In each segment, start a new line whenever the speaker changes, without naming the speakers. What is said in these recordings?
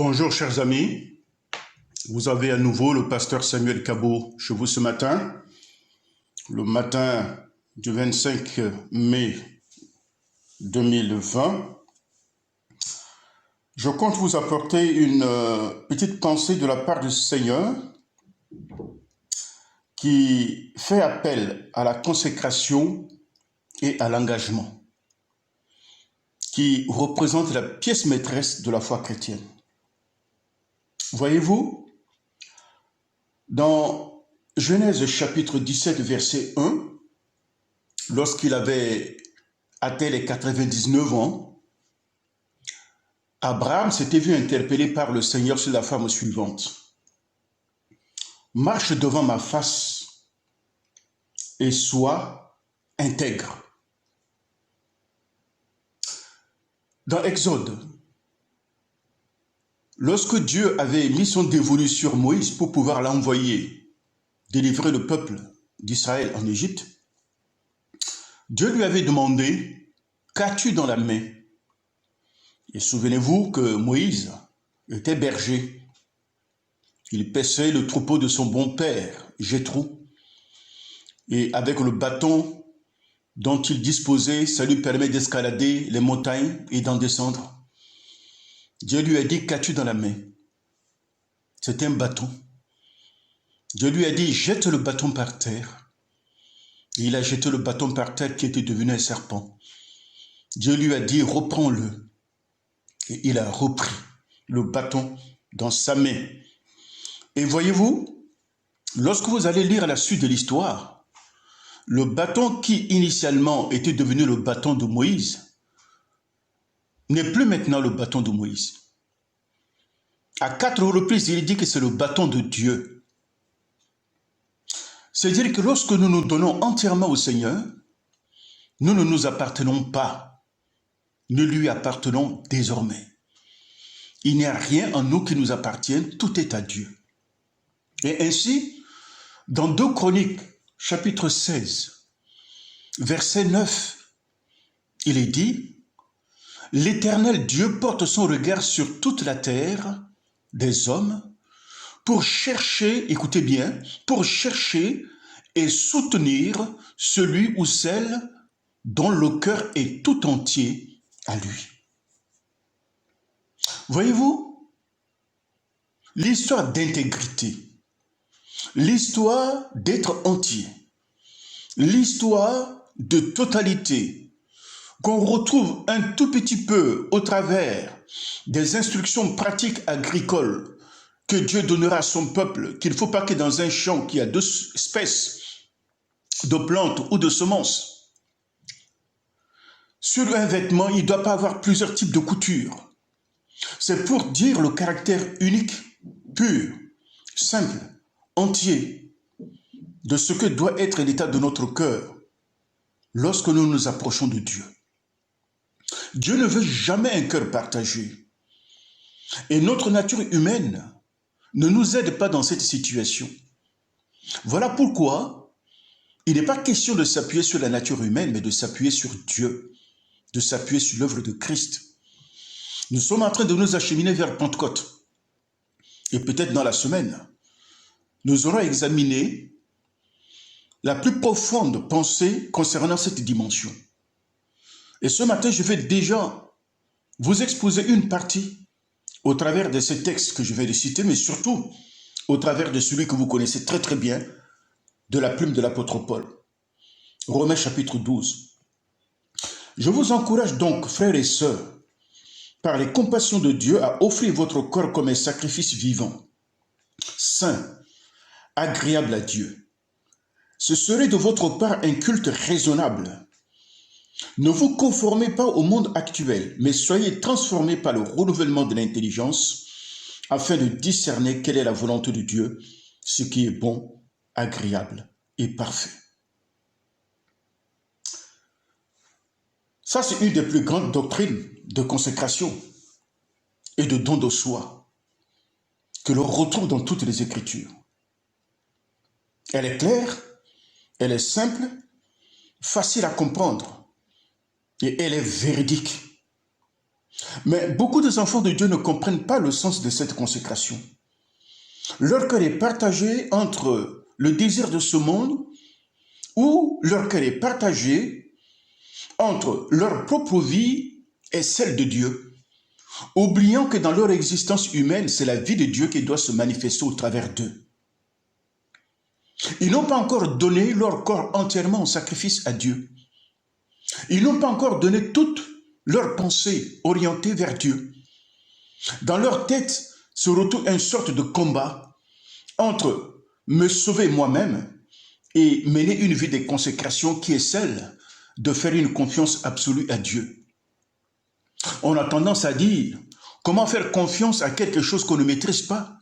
Bonjour chers amis, vous avez à nouveau le pasteur Samuel Cabot chez vous ce matin, le matin du 25 mai 2020. Je compte vous apporter une petite pensée de la part du Seigneur qui fait appel à la consécration et à l'engagement, qui représente la pièce maîtresse de la foi chrétienne. Voyez-vous, dans Genèse chapitre 17, verset 1, lorsqu'il avait atteint les 99 ans, Abraham s'était vu interpellé par le Seigneur sur la forme suivante. Marche devant ma face et sois intègre. Dans Exode, lorsque Dieu avait mis son dévolu sur Moïse pour pouvoir l'envoyer délivrer le peuple d'Israël en Égypte, Dieu lui avait demandé « Qu'as-tu dans la main ?» Et souvenez-vous que Moïse était berger. Il paissait le troupeau de son bon père, Jéthro. Et avec le bâton dont il disposait, ça lui permet d'escalader les montagnes et d'en descendre. Dieu lui a dit, qu'as-tu dans la main? C'était un bâton. Dieu lui a dit, jette le bâton par terre. Et il a jeté le bâton par terre qui était devenu un serpent. Dieu lui a dit, reprends-le. Et il a repris le bâton dans sa main. Et voyez-vous, lorsque vous allez lire la suite de l'histoire, le bâton qui initialement était devenu le bâton de Moïse n'est plus maintenant le bâton de Moïse. À 4 reprises, il dit que c'est le bâton de Dieu. C'est-à-dire que lorsque nous nous donnons entièrement au Seigneur, nous ne nous appartenons pas. Nous lui appartenons désormais. Il n'y a rien en nous qui nous appartienne, tout est à Dieu. Et ainsi, dans 2 Chroniques, chapitre 16, verset 9, il est dit, « L'Éternel Dieu porte son regard sur toute la terre des hommes pour chercher, écoutez bien, pour chercher et soutenir celui ou celle dont le cœur est tout entier à lui. » Voyez-vous, l'histoire d'intégrité, l'histoire d'être entier, l'histoire de totalité, qu'on retrouve un tout petit peu au travers des instructions pratiques agricoles que Dieu donnera à son peuple, qu'il ne faut pas que dans un champ qui a 2 espèces de plantes ou de semences, sur un vêtement, il ne doit pas avoir plusieurs types de coutures. C'est pour dire le caractère unique, pur, simple, entier, de ce que doit être l'état de notre cœur lorsque nous nous approchons de Dieu. Dieu ne veut jamais un cœur partagé. Et notre nature humaine ne nous aide pas dans cette situation. Voilà pourquoi il n'est pas question de s'appuyer sur la nature humaine, mais de s'appuyer sur Dieu, de s'appuyer sur l'œuvre de Christ. Nous sommes en train de nous acheminer vers Pentecôte. Et peut-être dans la semaine, nous aurons examiné la plus profonde pensée concernant cette dimension. Et ce matin, je vais déjà vous exposer une partie au travers de ces textes que je vais les citer, mais surtout au travers de celui que vous connaissez très très bien, de la plume de l'apôtre Paul. Romains chapitre 12. Je vous encourage donc, frères et sœurs, par les compassions de Dieu, à offrir votre corps comme un sacrifice vivant, saint, agréable à Dieu. Ce serait de votre part un culte raisonnable. Ne vous conformez pas au monde actuel, mais soyez transformés par le renouvellement de l'intelligence, afin de discerner quelle est la volonté de Dieu, ce qui est bon, agréable et parfait. Ça, c'est une des plus grandes doctrines de consécration et de don de soi que l'on retrouve dans toutes les Écritures. Elle est claire, elle est simple, facile à comprendre et elle est véridique. Mais beaucoup des enfants de Dieu ne comprennent pas le sens de cette consécration. Leur cœur est partagé entre le désir de ce monde ou leur cœur est partagé entre leur propre vie et celle de Dieu, oubliant que dans leur existence humaine, c'est la vie de Dieu qui doit se manifester au travers d'eux. Ils n'ont pas encore donné leur corps entièrement en sacrifice à Dieu. Ils n'ont pas encore donné toute leur pensée orientée vers Dieu. Dans leur tête se retrouve une sorte de combat entre me sauver moi-même et mener une vie de consécration qui est celle de faire une confiance absolue à Dieu. On a tendance à dire, comment faire confiance à quelque chose qu'on ne maîtrise pas?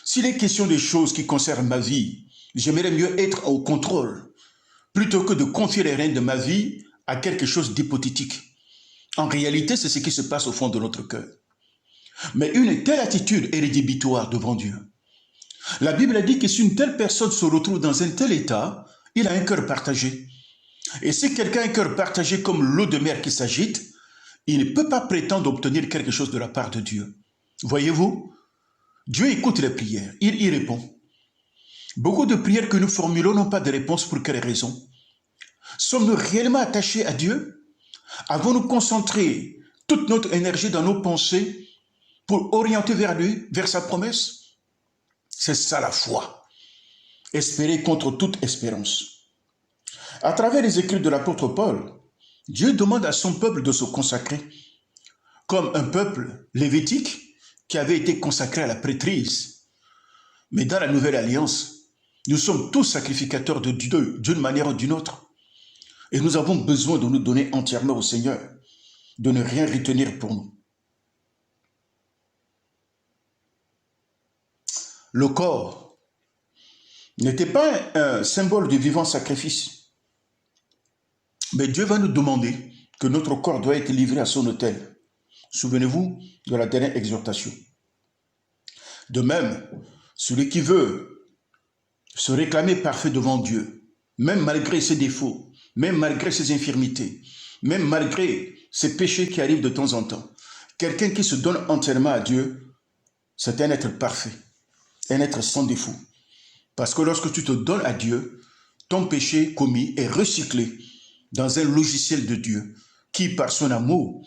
S'il est question des choses qui concernent ma vie, j'aimerais mieux être au contrôle, plutôt que de confier les rênes de ma vie à quelque chose d'hypothétique. En réalité, c'est ce qui se passe au fond de notre cœur. Mais une telle attitude est rédhibitoire devant Dieu. La Bible a dit que si une telle personne se retrouve dans un tel état, il a un cœur partagé. Et si quelqu'un a un cœur partagé comme l'eau de mer qui s'agite, il ne peut pas prétendre obtenir quelque chose de la part de Dieu. Voyez-vous, Dieu écoute les prières, il y répond. Beaucoup de prières que nous formulons n'ont pas de réponse pour quelle raison? Sommes-nous réellement attachés à Dieu? Avons-nous concentré toute notre énergie dans nos pensées pour orienter vers lui, vers sa promesse? C'est ça la foi. Espérer contre toute espérance. À travers les écrits de l'apôtre Paul, Dieu demande à son peuple de se consacrer, comme un peuple lévitique qui avait été consacré à la prêtrise. Mais dans la nouvelle alliance, nous sommes tous sacrificateurs de Dieu d'une manière ou d'une autre. Et nous avons besoin de nous donner entièrement au Seigneur, de ne rien retenir pour nous. Le corps n'était pas un symbole du vivant sacrifice. Mais Dieu va nous demander que notre corps doit être livré à son autel. Souvenez-vous de la dernière exhortation. De même, celui qui veut se réclamer parfait devant Dieu, même malgré ses défauts, même malgré ses infirmités, même malgré ses péchés qui arrivent de temps en temps, quelqu'un qui se donne entièrement à Dieu, c'est un être parfait, un être sans défaut. Parce que lorsque tu te donnes à Dieu, ton péché commis est recyclé dans un logiciel de Dieu qui, par son amour,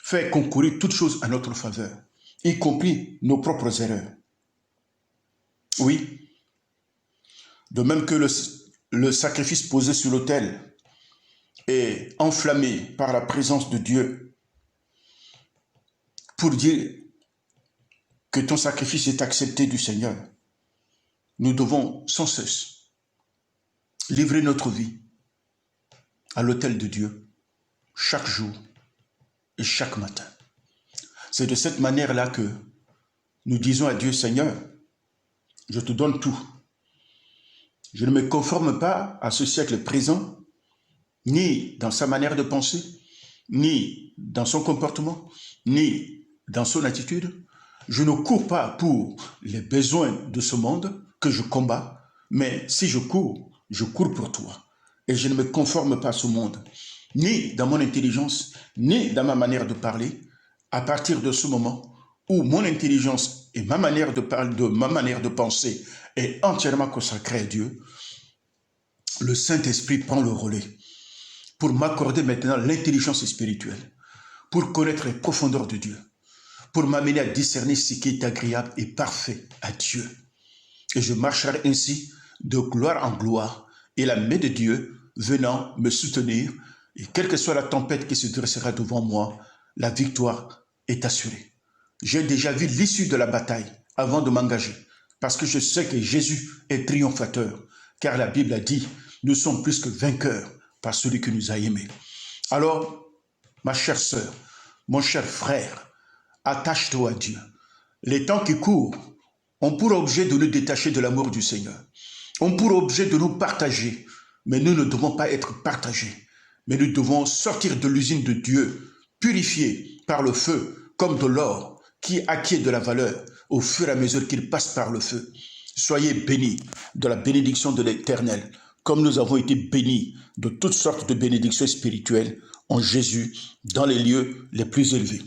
fait concourir toutes choses à notre faveur, y compris nos propres erreurs. Oui, de même que le sacrifice posé sur l'autel est enflammé par la présence de Dieu pour dire que ton sacrifice est accepté du Seigneur, nous devons sans cesse livrer notre vie à l'autel de Dieu chaque jour et chaque matin. C'est de cette manière-là que nous disons à Dieu, Seigneur, je te donne tout. Je ne me conforme pas à ce siècle présent, ni dans sa manière de penser, ni dans son comportement, ni dans son attitude. Je ne cours pas pour les besoins de ce monde que je combats, mais si je cours pour toi. Et je ne me conforme pas à ce monde, ni dans mon intelligence, ni dans ma manière de parler. À partir de ce moment où mon intelligence et ma manière de parler, ma manière de penser est entièrement consacrée à Dieu, le Saint-Esprit prend le relais pour m'accorder maintenant l'intelligence spirituelle, pour connaître les profondeurs de Dieu, pour m'amener à discerner ce qui est agréable et parfait à Dieu. Et je marcherai ainsi de gloire en gloire, et la main de Dieu venant me soutenir, et quelle que soit la tempête qui se dressera devant moi, la victoire est assurée. J'ai déjà vu l'issue de la bataille avant de m'engager, parce que je sais que Jésus est triomphateur, car la Bible a dit, nous sommes plus que vainqueurs par celui qui nous a aimés. Alors, ma chère sœur, mon cher frère, attache-toi à Dieu. Les temps qui courent ont pour objet de nous détacher de l'amour du Seigneur, ont pour objet de nous partager, mais nous ne devons pas être partagés, mais nous devons sortir de l'usine de Dieu, purifiés par le feu, comme de l'or, qui acquiert de la valeur au fur et à mesure qu'il passe par le feu. Soyez bénis de la bénédiction de l'Éternel, comme nous avons été bénis de toutes sortes de bénédictions spirituelles en Jésus dans les lieux les plus élevés.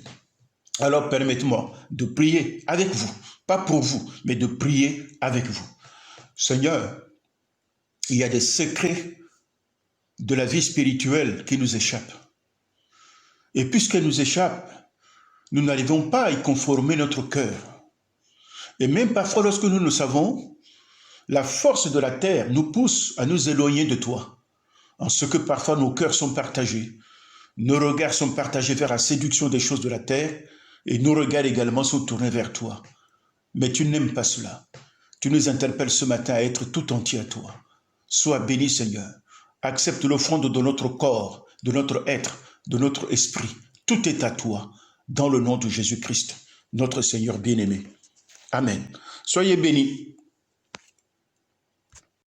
Alors permettez-moi de prier avec vous, pas pour vous, mais de prier avec vous. Seigneur, il y a des secrets de la vie spirituelle qui nous échappent. Et puisqu'elles nous échappent, nous n'arrivons pas à y conformer notre cœur. Et même parfois, lorsque nous le savons, la force de la terre nous pousse à nous éloigner de toi, en ce que parfois nos cœurs sont partagés. Nos regards sont partagés vers la séduction des choses de la terre, et nos regards également sont tournés vers toi. Mais tu n'aimes pas cela. Tu nous interpelles ce matin à être tout entier à toi. Sois béni, Seigneur. Accepte l'offrande de notre corps, de notre être, de notre esprit. Tout est à toi, dans le nom de Jésus-Christ, notre Seigneur bien-aimé. Amen. Soyez bénis.